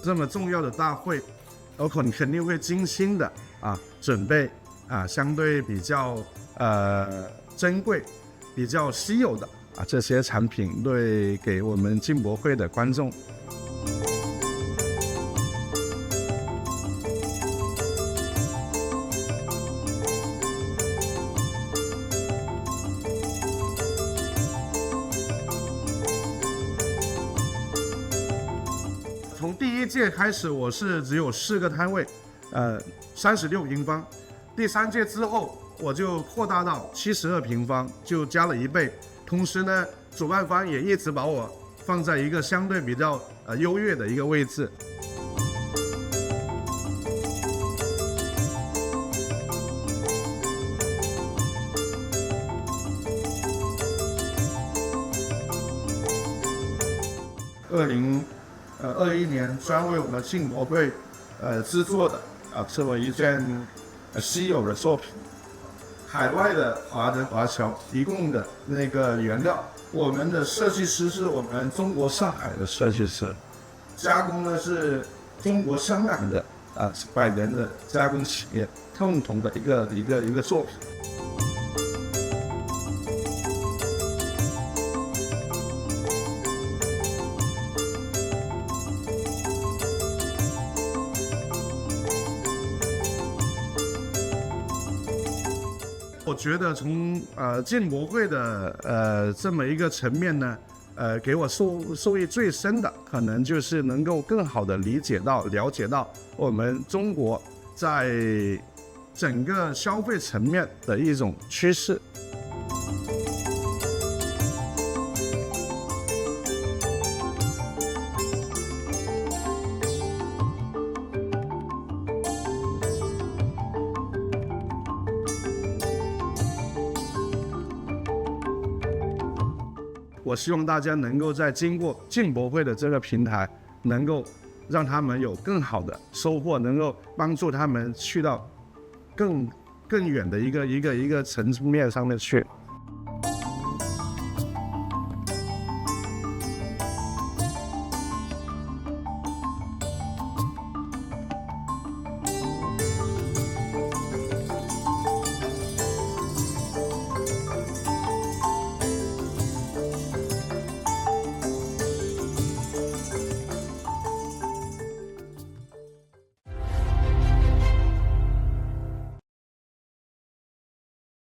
这么重要的大会，我肯定会精心的准备相对比较珍贵、比较稀有的这些产品，对给我们进博会的观众。从第一届开始，我是只有4个摊位，36平方。第3届之后，我就扩大到72平方，就加了1倍。同时呢，主办方也一直把我放在一个相对比较优越的一个位置。2021年专为我们进博会制作的这么一件稀有的作品。海外的华人华侨提供的那个原料，我们的设计师是我们中国上海的设计师，加工呢是中国香港的百年的加工企业共同的一个作品。我觉得从进博会的这么一个层面呢，给我受益最深的，可能就是能够更好的了解到我们中国在整个消费层面的一种趋势。我希望大家能够在经过进博会的这个平台，能够让他们有更好的收获，能够帮助他们去到更远的一个层面上面去。